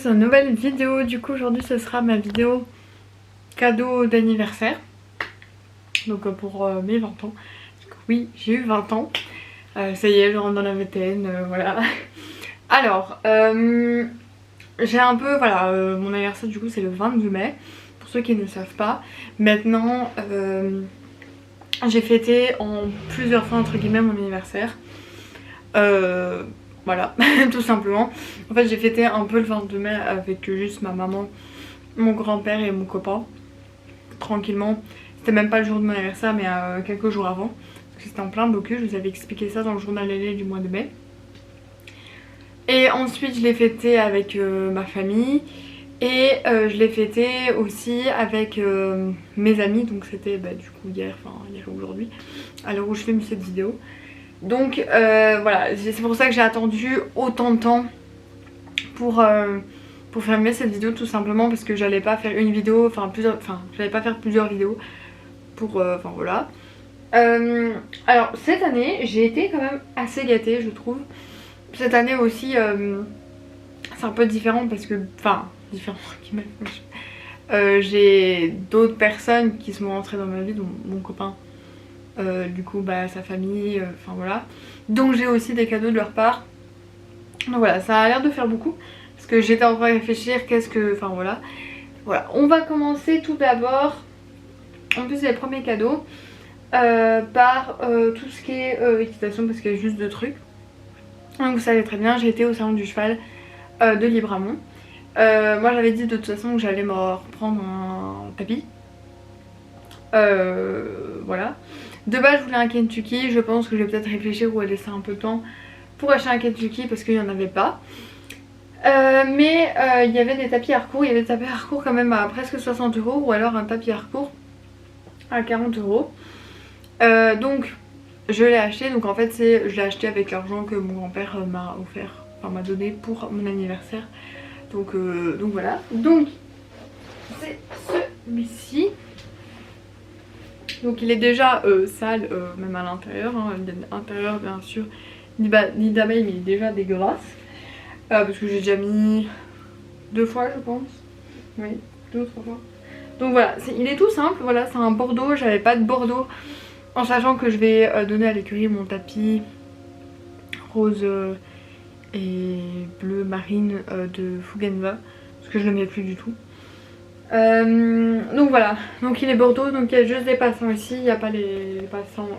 sur une nouvelle vidéo. Du coup aujourd'hui ce sera ma vidéo cadeau d'anniversaire. Donc pour mes 20 ans. Oui, j'ai eu 20 ans. Ça y est, je rentre dans la vingtaine, voilà. Alors, j'ai un peu, voilà, mon anniversaire du coup c'est le 22 mai. Pour ceux qui ne savent pas. Maintenant, j'ai fêté en plusieurs fois entre guillemets mon anniversaire. Voilà, tout simplement. En fait j'ai fêté un peu le 22 mai avec juste ma maman, mon grand-père et mon copain. Tranquillement. C'était même pas le jour de mon anniversaire mais quelques jours avant. Parce que c'était en plein blocus, je vous avais expliqué ça dans le journal télé du mois de mai. Et ensuite je l'ai fêté avec ma famille. Et je l'ai fêté aussi avec mes amis. Donc c'était du coup hier, enfin hier ou aujourd'hui, à l'heure où je filme cette vidéo. Donc voilà, c'est pour ça que j'ai attendu autant de temps pour filmer cette vidéo, tout simplement parce que j'allais pas faire une vidéo, j'allais pas faire plusieurs vidéos pour, enfin voilà. Alors cette année j'ai été quand même assez gâtée je trouve. Cette année aussi c'est un peu différent parce que, différent j'ai d'autres personnes qui sont rentrées dans ma vie, dont mon copain. Du coup sa famille, enfin voilà. Donc j'ai aussi des cadeaux de leur part. Donc voilà, ça a l'air de faire beaucoup. Parce que j'étais en train de réfléchir qu'est-ce que... Enfin voilà. Voilà, on va commencer tout d'abord. En plus c'est les premiers cadeaux. Par tout ce qui est équitation, parce qu'il y a juste deux trucs. Donc vous savez très bien, j'ai été au salon du cheval de Libramont. Moi j'avais dit de toute façon que j'allais me reprendre un tapis. Voilà. De base je voulais un Kentucky, je pense que je vais peut-être réfléchir ou laisser un peu de temps pour acheter un Kentucky parce qu'il n'y en avait pas. Mais il y avait des tapis Harcourt, il y avait des tapis Harcourt quand même à presque 60 € ou alors un tapis Harcourt à 40 €. Donc je l'ai acheté, donc en fait je l'ai acheté avec l'argent que mon grand-père m'a offert, enfin m'a donné pour mon anniversaire. Donc voilà, donc c'est celui-ci. Donc il est déjà sale, même à l'intérieur, hein. L'intérieur bien sûr, ni d'abeille mais il est déjà dégueulasse. Parce que j'ai déjà mis 2 fois je pense. Oui, 2 ou 3 fois. Donc voilà, il est tout simple, voilà, c'est un bordeaux, j'avais pas de bordeaux. En sachant que je vais donner à l'écurie mon tapis rose et bleu marine de Fugenza. Parce que je le mets plus du tout. Donc voilà, donc il est bordeaux, donc il y a juste des passants ici, il n'y a pas les passants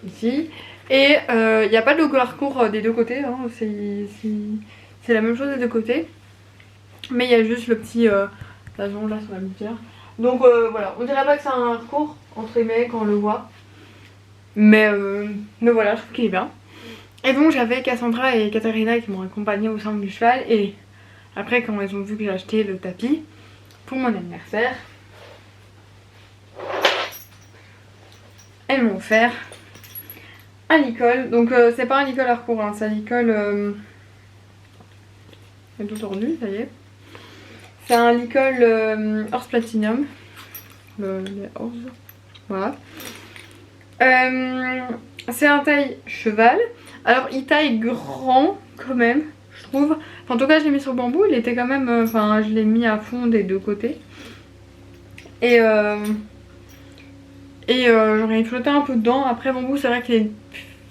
ici. Et il n'y a pas de logo Harcourt des deux côtés, hein. C'est la même chose des deux côtés. Mais il y a juste le petit blason là sur la litière. Donc voilà, on dirait pas que c'est un Harcourt entre guillemets quand on le voit. Mais voilà, je trouve qu'il est bien. Et donc j'avais Cassandra et Katharina qui m'ont accompagnée au salon du cheval. Et après quand ils ont vu que j'ai acheté le tapis pour mon anniversaire, elles m'ont offert un licol. Donc c'est pas un licol Harcourt, hein, c'est un licol... il est tout tordu, ça y est. C'est un licol Horse Platinum. Le Horse. Voilà. C'est un taille cheval. Alors il taille grand quand même, je trouve. Enfin, en tout cas je l'ai mis sur le bambou, il était quand même... Enfin je l'ai mis à fond des deux côtés. Et j'aurais il flottait un peu dedans. Après bambou c'est vrai qu'il a une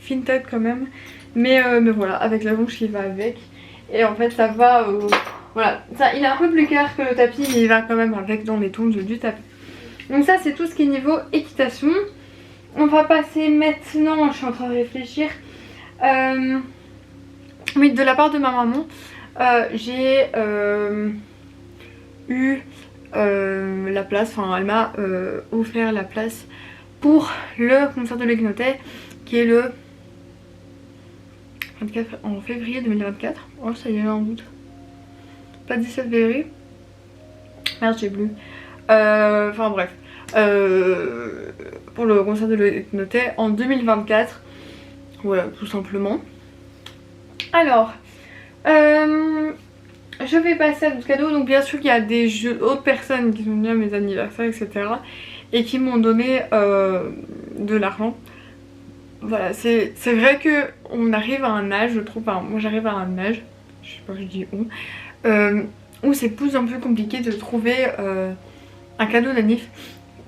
fine tête quand même. Mais voilà, avec la longe qui va avec. Et en fait ça va... voilà, ça, il est un peu plus clair que le tapis, mais il va quand même avec dans les tons du tapis. Donc ça c'est tout ce qui est niveau équitation. On va passer maintenant, je suis en train de réfléchir. Oui, de la part de ma maman, j'ai eu la place, enfin elle m'a offert la place pour le concert de l'Egnotet qui est le 24 en février 2024. Oh ça y est, en août. Pas 17 février. Merde, j'ai plus. Enfin bref. Pour le concert de l'Egnotet en 2024. Voilà, tout simplement. Alors, je vais passer à d'autres cadeaux. Donc bien sûr qu'il y a d'autres personnes qui sont venues à mes anniversaires, etc. Et qui m'ont donné de l'argent. Voilà, c'est vrai que on arrive à un âge, je trouve, enfin, moi j'arrive à un âge, je sais pas, je dis où, où c'est de plus en plus compliqué de trouver un cadeau d'anniv.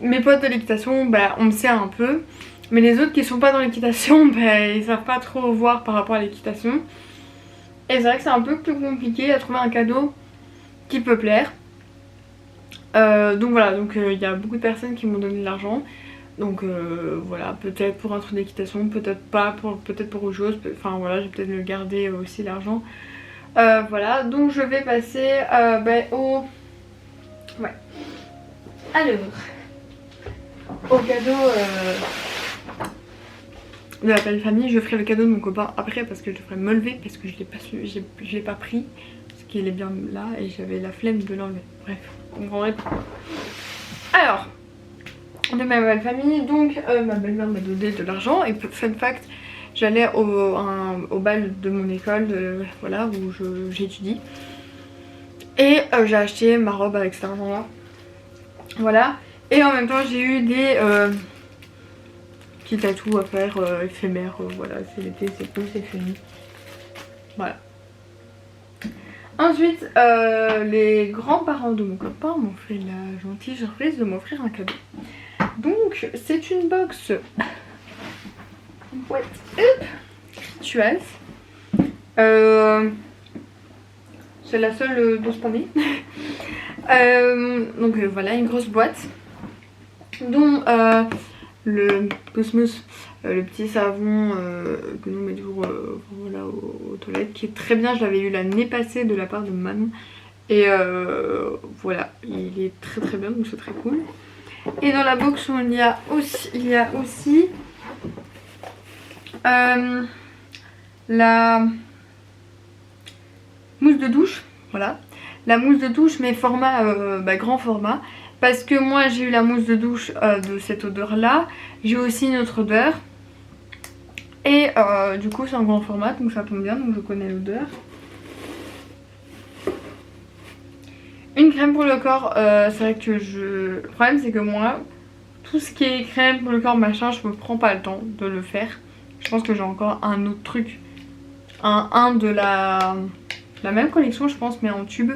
Mes potes de l'équitation, bah, on me sert un peu, mais les autres qui sont pas dans l'équitation, bah, ils savent pas trop voir par rapport à l'équitation. Et c'est vrai que c'est un peu plus compliqué à trouver un cadeau qui peut plaire. Donc voilà, il y a beaucoup de personnes qui m'ont donné de l'argent. Donc voilà, peut-être pour un truc d'équitation, peut-être pas, peut-être pour autre chose. Enfin voilà, je vais peut-être le garder aussi l'argent. Voilà, donc je vais passer au... Ouais. Alors, au cadeau de la belle famille, je ferai le cadeau de mon copain après parce que je devrais me lever parce que je l'ai pas pris. Parce qu'il est bien là et j'avais la flemme de l'enlever. Bref, on comprendrait pas. Alors, de ma belle famille, donc ma belle-mère m'a donné de l'argent et fun fact, j'allais au bal de mon école, voilà, où j'étudie. Et j'ai acheté ma robe avec cet argent là. Voilà. Et en même temps j'ai eu des petits tatous à faire éphémères. Voilà, c'est l'été, c'est cool, c'est fini. Voilà. Ensuite, les grands-parents de mon copain m'ont fait la gentille surprise de m'offrir un cadeau. Donc, c'est une box What Up Rituals. C'est la seule de cette année. Donc voilà, une grosse boîte dont le Cosmos, le petit savon que nous mettons toujours voilà, aux toilettes, qui est très bien. Je l'avais eu l'année passée de la part de Manon. Et voilà, il est très très bien, donc c'est très cool. Et dans la box il y a aussi la mousse de douche. Voilà, la mousse de douche mais format grand format. Parce que moi j'ai eu la mousse de douche de cette odeur là. J'ai aussi une autre odeur. Et du coup c'est un grand format donc ça tombe bien, donc je connais l'odeur. Une crème pour le corps, c'est vrai que le problème c'est que moi, tout ce qui est crème pour le corps machin, je me prends pas le temps de le faire. Je pense que j'ai encore un autre truc, un de la même collection je pense mais en tube,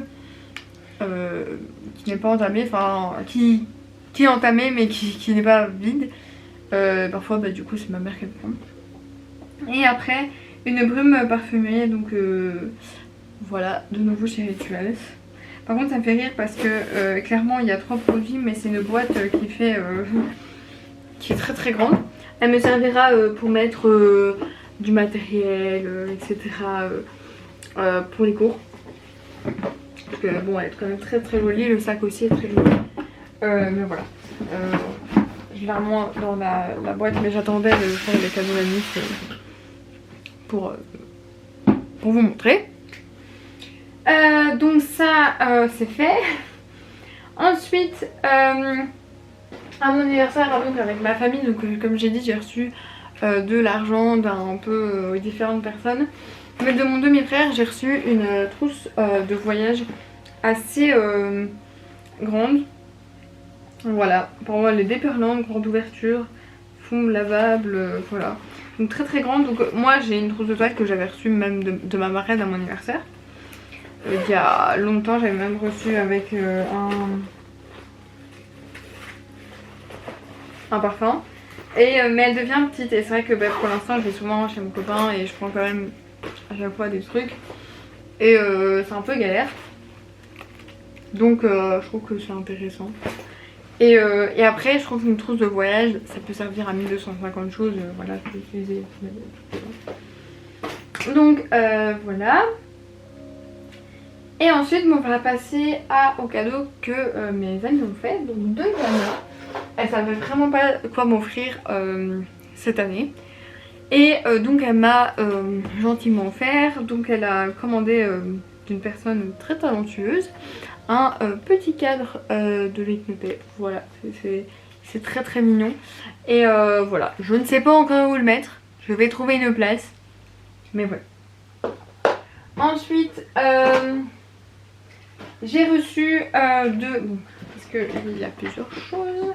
qui n'est pas entamé, enfin qui est entamé mais qui n'est pas vide. Parfois du coup c'est ma mère qui le prend. Et après une brume parfumée, donc voilà, de nouveau chez Rituals. Par contre ça me fait rire parce que clairement il y a 3 produits mais c'est une boîte qui est très très grande. Elle me servira pour mettre du matériel, etc. Pour les cours. Parce que bon, elle est quand même très très jolie, le sac aussi est très joli. Mais voilà. Je l'ai remis dans la boîte, mais j'attendais de faire les cadeaux d'Anif pour vous montrer. Donc ça c'est fait. Ensuite à mon anniversaire donc avec ma famille, donc comme j'ai dit j'ai reçu de l'argent d'un peu différentes personnes. Mais de mon demi-frère j'ai reçu une trousse de voyage assez grande. Voilà, pour moi elle est déperlante, grande ouverture, fond lavable, voilà. Donc très très grande. Donc moi j'ai une trousse de toilette que j'avais reçue même de ma marraine à mon anniversaire. Il y a longtemps, j'avais même reçu avec un parfum. Mais elle devient petite et c'est vrai que pour l'instant je vais souvent chez mon copain et je prends quand même à chaque fois des trucs. Et c'est un peu galère. Donc je trouve que c'est intéressant. Et après je trouve qu'une trousse de voyage ça peut servir à 1250 choses. Voilà, je peux utiliser. Donc voilà. Et ensuite on va passer au cadeau que mes amis ont fait. Donc 2 amis. Elle savait vraiment pas quoi m'offrir cette année. Et donc elle m'a gentiment offert. Donc elle a commandé d'une personne très talentueuse un petit cadre de Leitmotiv. Voilà, c'est très très mignon. Et voilà, je ne sais pas encore où le mettre. Je vais trouver une place. Mais voilà. Ensuite, j'ai reçu bon, parce qu'il y a plusieurs choses.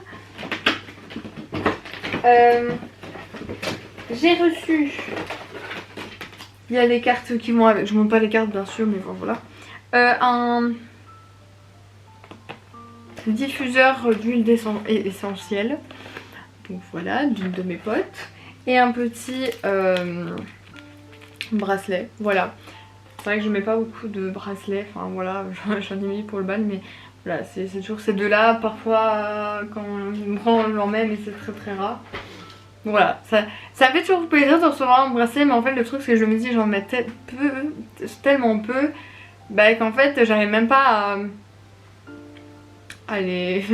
J'ai reçu, il y a les cartes qui vont avec, je montre pas les cartes bien sûr mais bon, voilà, Un diffuseur d'huile essentielle, donc voilà, d'une de mes potes, et un petit bracelet, voilà. C'est vrai que je mets pas beaucoup de bracelets, enfin voilà, j'en ai mis pour le bal, mais voilà, c'est toujours ces deux là. Parfois quand je me rends j'en mets, mais c'est très très rare. Donc voilà, ça me fait toujours plaisir de recevoir un bracelet, mais en fait le truc c'est que je me dis j'en mets tellement peu, bah qu'en fait j'arrive même pas à les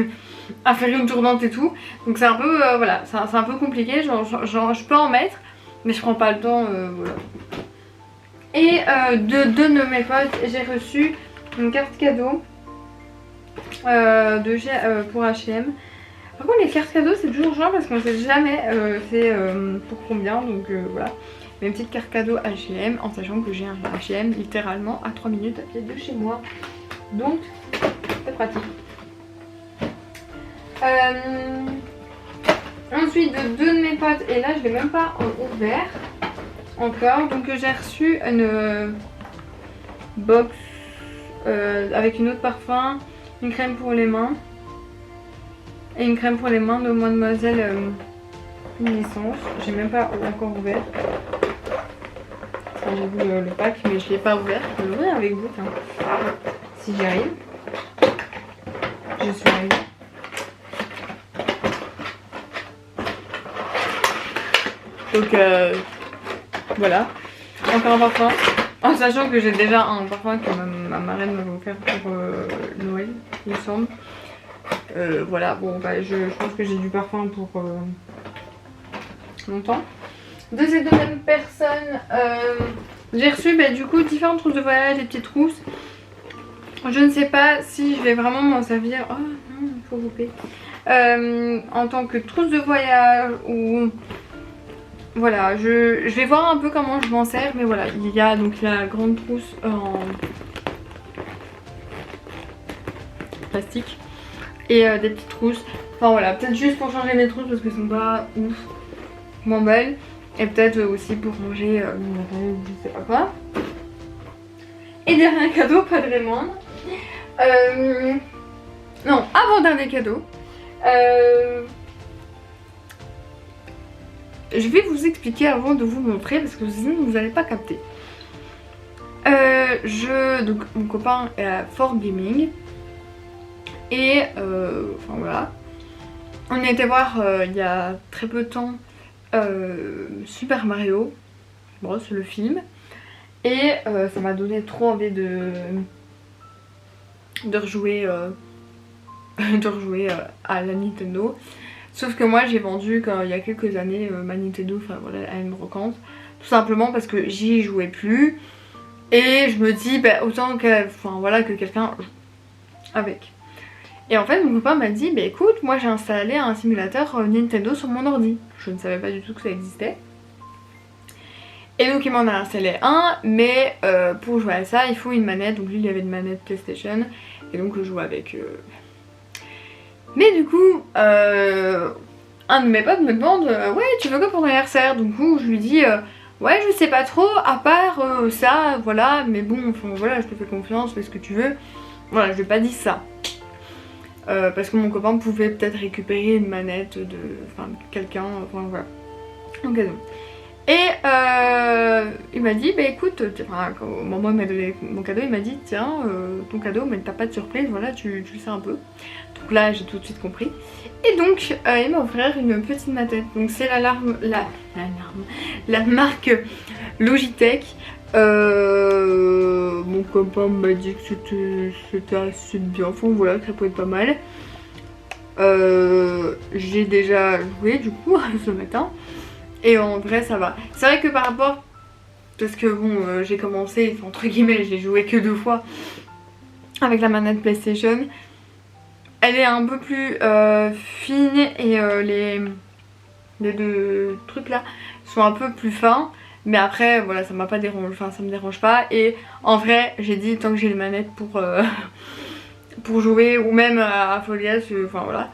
à faire une tournante et tout. Donc c'est un peu voilà, c'est un peu compliqué, genre je peux en mettre, mais je prends pas le temps, voilà. Et de deux de mes potes, j'ai reçu une carte cadeau pour H&M. Par contre les cartes cadeaux c'est toujours chiant parce qu'on sait jamais c'est pour combien, donc voilà. Mais une petite carte cadeau H&M, en sachant que j'ai un H&M littéralement à 3 minutes à pied de chez moi. Donc c'est pratique. Ensuite de deux de mes potes, et là je l'ai même pas ouvert encore, donc j'ai reçu une box avec une autre parfum, une crème pour les mains et une crème pour les mains de Mademoiselle Luminescence. J'ai même pas encore ouvert. Enfin, j'ai vu le pack mais je l'ai pas ouvert. Je vais l'ouvrir avec vous, tiens. Si j'y arrive. Je suis arrivée. Donc voilà, encore un parfum, en sachant que j'ai déjà un parfum que ma marraine m'avait offert pour Noël, il me semble. Voilà, bon bah je pense que j'ai du parfum pour longtemps. De ces deux mêmes personnes, j'ai reçu bah, du coup différentes trousses de voyage, des petites trousses. Je ne sais pas si je vais vraiment m'en servir. Oh non, il faut couper. En tant que trousse de voyage ou... Voilà, je vais voir un peu comment je m'en sers, mais voilà, il y a donc la grande trousse en plastique et des petites trousses. Enfin voilà, peut-être juste pour changer mes trousses parce qu'elles sont pas ouf, moins belles. Et peut-être aussi pour ranger je sais pas quoi. Et dernier cadeau, pas de moindre. Non, avant-dernier cadeau. Je vais vous expliquer avant de vous montrer parce que sinon vous n'allez pas capter. Donc mon copain est à Fort Gaming et enfin voilà. On a été voir il y a très peu de temps Super Mario Bros, le film, et ça m'a donné trop envie de rejouer à la Nintendo. Sauf que moi j'ai vendu il y a quelques années ma Nintendo, enfin voilà, à une brocante. Tout simplement parce que j'y jouais plus. Et je me dis bah, autant que, enfin, voilà, que quelqu'un joue avec. Et en fait mon copain m'a dit bah écoute, moi j'ai installé un simulateur Nintendo sur mon ordi. Je ne savais pas du tout que ça existait. Et donc il m'en a installé un, mais pour jouer à ça il faut une manette. Donc lui il avait une manette PlayStation et donc je joue avec... Mais du coup, un de mes potes me demande ouais, tu veux quoi pour ton anniversaire? Du coup, je lui dis ouais, je sais pas trop, à part ça, voilà, mais bon, enfin, voilà, je te fais confiance, fais ce que tu veux. Voilà, je lui ai pas dit ça. Parce que mon copain pouvait peut-être récupérer une manette de quelqu'un, enfin voilà. Donc, et il m'a dit bah écoute, quand au moment où il m'a donné mon cadeau, il m'a dit tiens, ton cadeau, mais t'as pas de surprise, voilà, tu le sais un peu. Donc là j'ai tout de suite compris. Et donc il m'a offert une petite manette. Donc c'est la marque Logitech. Mon copain m'a dit que c'était assez bien, enfin voilà, que ça pouvait être pas mal. J'ai déjà joué du coup ce matin. Et en vrai ça va. C'est vrai que par rapport... Parce que bon j'ai commencé, entre guillemets, j'ai joué que 2 fois avec la manette PlayStation. Elle est un peu plus fine et les deux trucs là sont un peu plus fins. Mais après voilà, ça m'a pas dérangé, enfin ça me dérange pas. Et en vrai j'ai dit tant que j'ai une manette pour jouer, ou même à Folias, enfin voilà.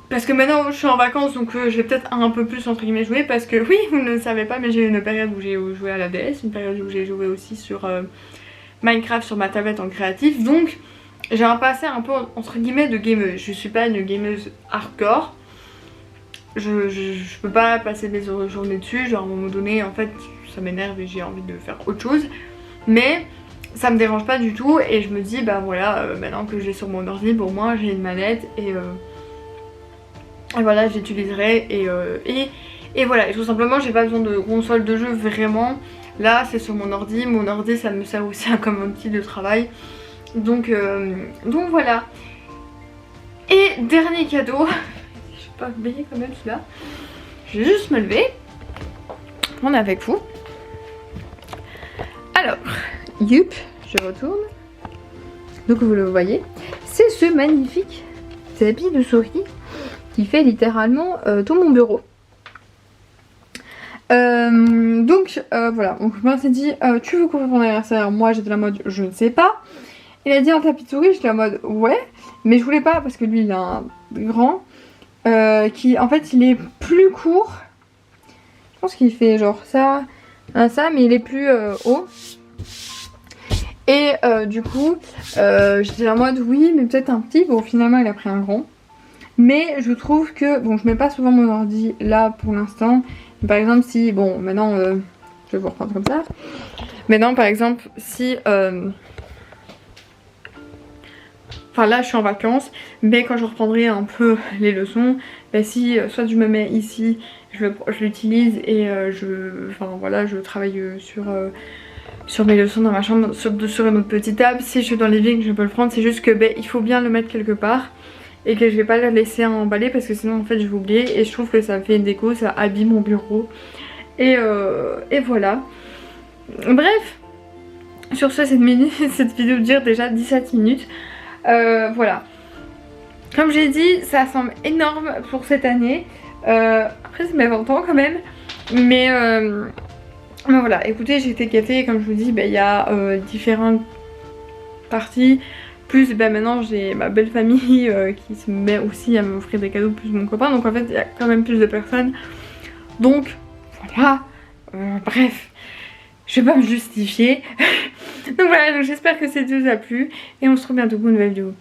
Parce que maintenant je suis en vacances, donc je vais peut-être un peu plus entre guillemets jouer. Parce que oui, vous ne le savez pas, mais j'ai eu une période où j'ai joué à la DS, une période où j'ai joué aussi sur Minecraft sur ma tablette en créatif. Donc j'ai un passé un peu entre guillemets de gameuse. Je suis pas une gameuse hardcore. Je peux pas passer des journées dessus. Genre à un moment donné en fait ça m'énerve et j'ai envie de faire autre chose. Mais ça me dérange pas du tout et je me dis bah voilà maintenant que j'ai sur mon ordi, pour moi j'ai une manette et voilà j'utiliserai et voilà, et tout simplement j'ai pas besoin de console de jeu vraiment. Là c'est sur mon ordi ça me sert aussi comme outil de travail. Donc voilà. Et dernier cadeau, je vais pas oublier quand même celui-là. Je vais juste me lever. On est avec vous. Alors, youp, je retourne. Donc vous le voyez, c'est ce magnifique tapis de souris qui fait littéralement tout mon bureau. Voilà, donc moi s'est dit tu veux couvrir ton anniversaire? Moi j'étais la mode je ne sais pas. Il a dit un tapis de souris, j'étais la mode ouais, mais je voulais pas parce que lui il a un grand qui en fait il est plus court. Je pense qu'il fait genre ça, mais il est plus haut. Et du coup j'étais en mode oui mais peut-être un petit. Bon finalement il a pris un grand. Mais je trouve que, bon je mets pas souvent mon ordi là pour l'instant. Par exemple si, bon maintenant je vais vous reprendre comme ça. Maintenant par exemple si enfin là je suis en vacances, mais quand je reprendrai un peu les leçons, bah si soit je me mets ici, je l'utilise et je travaille sur mes leçons dans ma chambre, sur une autre petite table. Si je suis dans les living je peux le prendre, c'est juste que il faut bien le mettre quelque part. Et que je vais pas le laisser emballer parce que sinon en fait je vais oublier. Et je trouve que ça fait une déco, ça habille mon bureau. Et voilà. Bref, sur ce cette vidéo dure déjà 17 minutes. Voilà. Comme j'ai dit, ça semble énorme pour cette année. Après c'est mes 20 ans quand même. Mais voilà, écoutez j'ai été gâtée. Comme je vous dis, il y a différentes parties. Plus maintenant j'ai ma belle famille qui se met aussi à m'offrir des cadeaux, plus mon copain. Donc en fait il y a quand même plus de personnes. Donc voilà, bref, je vais pas me justifier. Donc voilà, j'espère que cette vidéo vous a plu. Et on se retrouve bientôt pour une nouvelle vidéo.